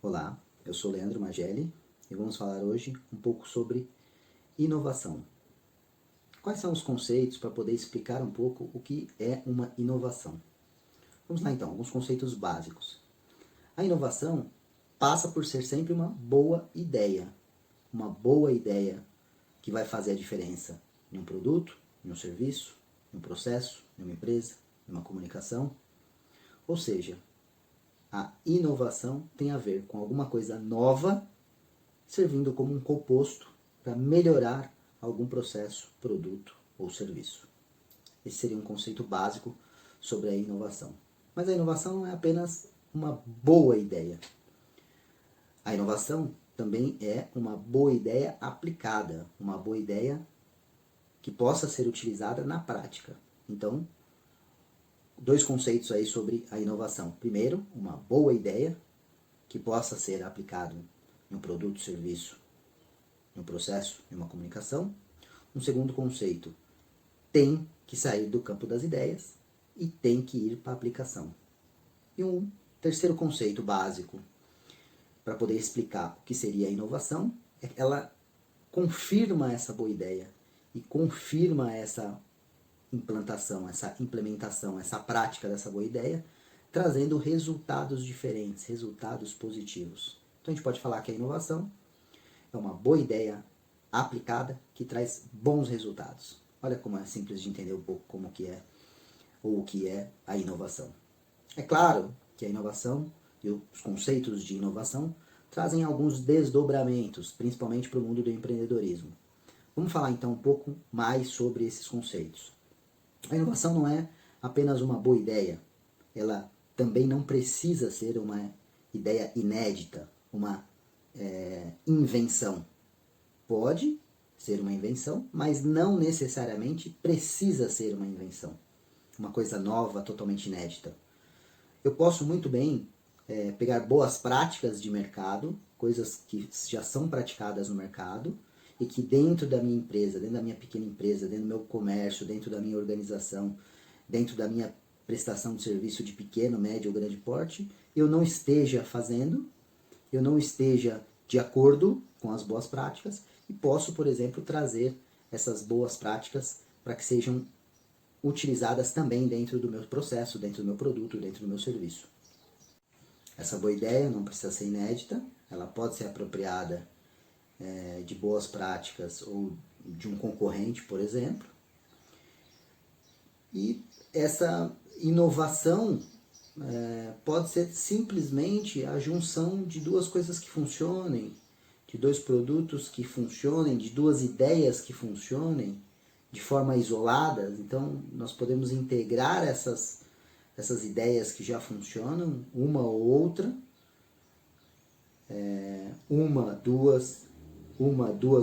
Olá, eu sou Leandro Magelli e vamos falar hoje um pouco sobre inovação. Quais são os conceitos para poder explicar um pouco o que é uma inovação? Vamos lá então, alguns conceitos básicos. A inovação passa por ser sempre uma boa ideia que vai fazer a diferença em um produto, em um serviço, em um processo, em uma empresa, em uma comunicação. Ou seja, a inovação tem a ver com alguma coisa nova servindo como um composto para melhorar algum processo, produto ou serviço. Esse seria um conceito básico sobre a inovação. Mas a inovação não é apenas uma boa ideia. A inovação também é uma boa ideia aplicada, uma boa ideia que possa ser utilizada na prática. Então, dois conceitos aí sobre a inovação. Primeiro, uma boa ideia que possa ser aplicado em um produto, serviço, em um processo, em uma comunicação. Um segundo conceito, tem que sair do campo das ideias e tem que ir para a aplicação. E um terceiro conceito básico para poder explicar o que seria a inovação é que ela confirma essa boa ideia e confirma essa implantação, essa implementação, essa prática dessa boa ideia, trazendo resultados diferentes, resultados positivos. Então a gente pode falar que a inovação é uma boa ideia aplicada que traz bons resultados. Olha como é simples de entender um pouco como que é ou o que é a inovação. É claro que a inovação e os conceitos de inovação trazem alguns desdobramentos, principalmente para o mundo do empreendedorismo. Vamos falar então um pouco mais sobre esses conceitos. A inovação não é apenas uma boa ideia, ela também não precisa ser uma ideia inédita, uma invenção. Pode ser uma invenção, mas não necessariamente precisa ser uma invenção. Uma coisa nova, totalmente inédita. Eu posso muito bem pegar boas práticas de mercado, coisas que já são praticadas no mercado, e que dentro da minha empresa, dentro da minha pequena empresa, dentro do meu comércio, dentro da minha organização, dentro da minha prestação de serviço de pequeno, médio ou grande porte, eu não esteja fazendo, eu não esteja de acordo com as boas práticas e posso, por exemplo, trazer essas boas práticas para que sejam utilizadas também dentro do meu processo, dentro do meu produto, dentro do meu serviço. Essa boa ideia não precisa ser inédita, ela pode ser apropriada de boas práticas ou de um concorrente, por exemplo. E essa inovação pode ser simplesmente a junção de duas coisas que funcionem, de dois produtos que funcionem, de duas ideias que funcionem de forma isolada. Então, nós podemos integrar essas ideias que já funcionam, uma ou outra, uma, duas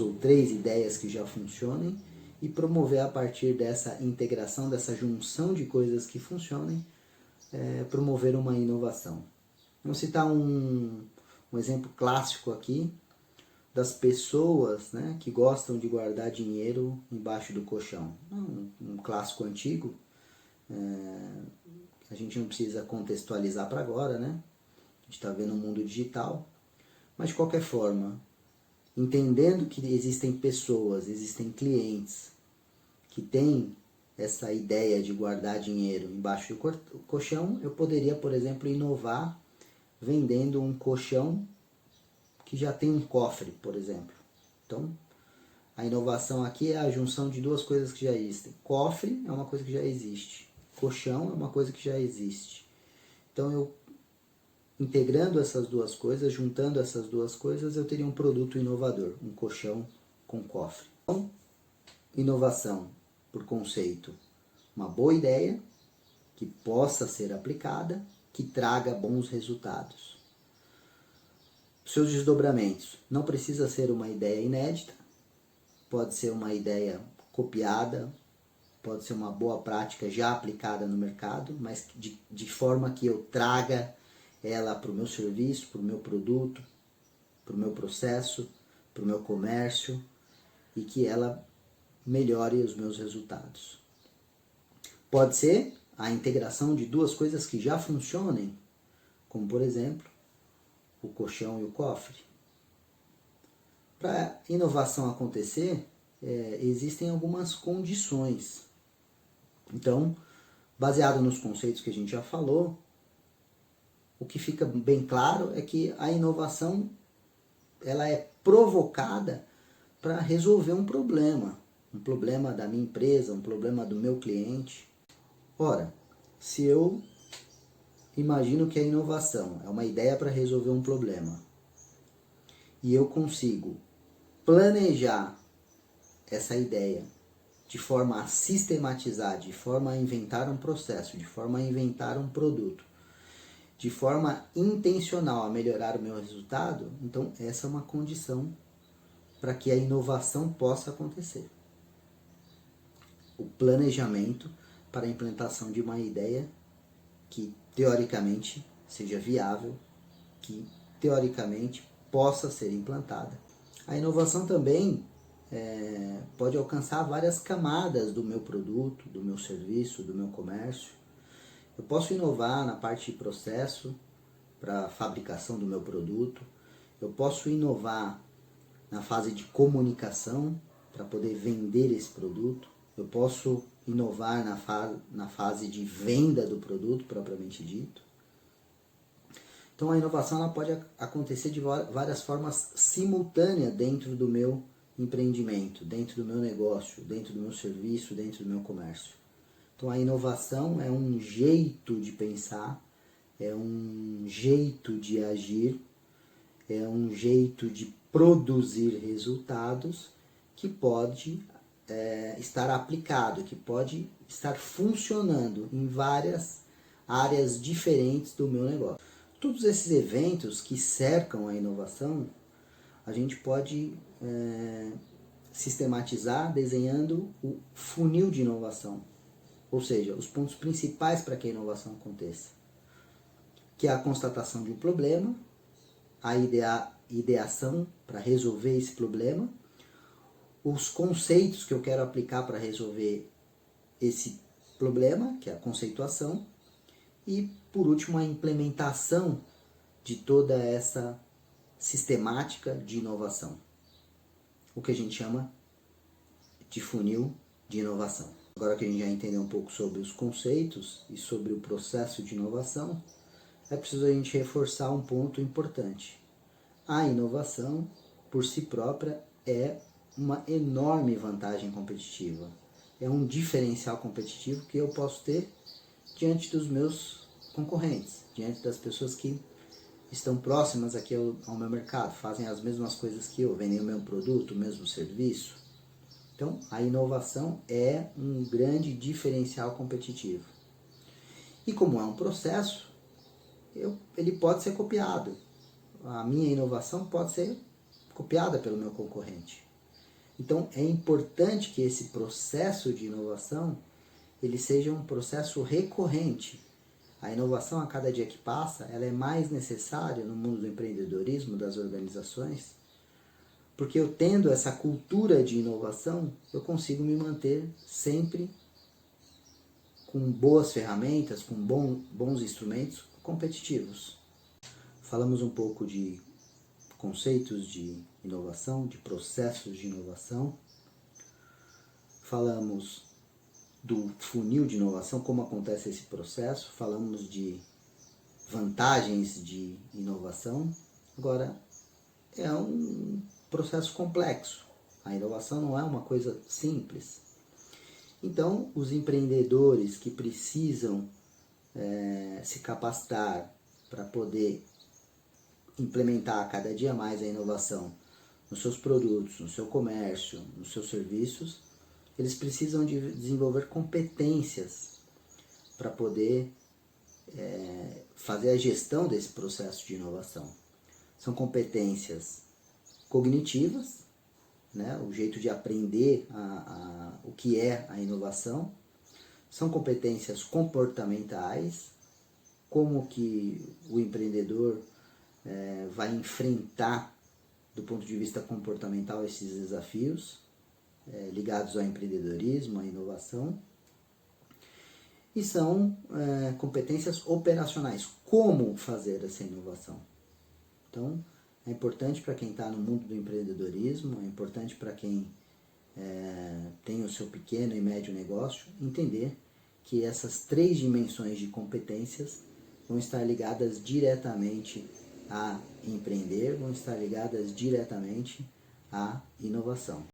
ou três ideias que já funcionem e promover a partir dessa integração, dessa junção de coisas que funcionem, promover uma inovação. Vamos citar um exemplo clássico aqui das pessoas, né, que gostam de guardar dinheiro embaixo do colchão. Um clássico antigo, a gente não precisa contextualizar para agora, né? A gente está vendo um mundo digital, mas de qualquer forma, entendendo que existem pessoas, existem clientes que têm essa ideia de guardar dinheiro embaixo do colchão, eu poderia, por exemplo, inovar vendendo um colchão que já tem um cofre, por exemplo. Então, a inovação aqui é a junção de duas coisas que já existem. Cofre é uma coisa que já existe. Colchão é uma coisa que já existe. Então, eu integrando essas duas coisas, juntando essas duas coisas, eu teria um produto inovador, um colchão com cofre. Então, inovação, por conceito, uma boa ideia que possa ser aplicada, que traga bons resultados. Seus desdobramentos, não precisa ser uma ideia inédita, pode ser uma ideia copiada, pode ser uma boa prática já aplicada no mercado, mas de forma que eu traga ela para o meu serviço, para o meu produto, para o meu processo, para o meu comércio e que ela melhore os meus resultados. Pode ser a integração de duas coisas que já funcionem, como por exemplo, o colchão e o cofre? Para a inovação acontecer, existem algumas condições. Então, baseado nos conceitos que a gente já falou, o que fica bem claro é que a inovação ela é provocada para resolver um problema da minha empresa, um problema do meu cliente. Ora, se eu imagino que a inovação é uma ideia para resolver um problema e eu consigo planejar essa ideia de forma a sistematizar, de forma a inventar um processo, de forma a inventar um produto, de forma intencional a melhorar o meu resultado, então essa é uma condição para que a inovação possa acontecer. O planejamento para a implantação de uma ideia que teoricamente seja viável, que teoricamente possa ser implantada. A inovação também pode alcançar várias camadas do meu produto, do meu serviço, do meu comércio. Eu posso inovar na parte de processo para a fabricação do meu produto. Eu posso inovar na fase de comunicação para poder vender esse produto. Eu posso inovar na fase de venda do produto propriamente dito. Então a inovação ela pode acontecer de várias formas simultâneas dentro do meu empreendimento, dentro do meu negócio, dentro do meu serviço, dentro do meu comércio. Então a inovação é um jeito de pensar, é um jeito de agir, é um jeito de produzir resultados que pode estar aplicado, que pode estar funcionando em várias áreas diferentes do meu negócio. Todos esses eventos que cercam a inovação, a gente pode sistematizar desenhando o funil de inovação, ou seja, os pontos principais para que a inovação aconteça, que é a constatação de um problema, a ideação para resolver esse problema, os conceitos que eu quero aplicar para resolver esse problema, que é a conceituação, e, por último, a implementação de toda essa sistemática de inovação, o que a gente chama de funil de inovação. Agora que a gente já entendeu um pouco sobre os conceitos e sobre o processo de inovação, é preciso a gente reforçar um ponto importante. A inovação, por si própria, é uma enorme vantagem competitiva. É um diferencial competitivo que eu posso ter diante dos meus concorrentes, diante das pessoas que estão próximas aqui ao meu mercado, fazem as mesmas coisas que eu, vendem o mesmo produto, o mesmo serviço. Então, a inovação é um grande diferencial competitivo. E como é um processo, ele pode ser copiado. A minha inovação pode ser copiada pelo meu concorrente. Então, é importante que esse processo de inovação ele seja um processo recorrente. A inovação, a cada dia que passa, ela é mais necessária no mundo do empreendedorismo, das organizações, porque eu tendo essa cultura de inovação, eu consigo me manter sempre com boas ferramentas, com bons instrumentos competitivos. Falamos um pouco de conceitos de inovação, de processos de inovação. Falamos do funil de inovação, como acontece esse processo. Falamos de vantagens de inovação. Agora, é um processo complexo. A inovação não é uma coisa simples. Então, os empreendedores que precisam se capacitar para poder implementar cada dia mais a inovação nos seus produtos, no seu comércio, nos seus serviços, eles precisam de desenvolver competências para poder fazer a gestão desse processo de inovação. São competências cognitivas, né, o jeito de aprender o que é a inovação. São competências comportamentais, como que o empreendedor vai enfrentar, do ponto de vista comportamental, esses desafios ligados ao empreendedorismo, à inovação. E são competências operacionais. Como fazer essa inovação? Então, é importante para quem está no mundo do empreendedorismo, é importante para quem tem o seu pequeno e médio negócio, entender que essas 3 dimensões de competências vão estar ligadas diretamente a empreender, vão estar ligadas diretamente à inovação.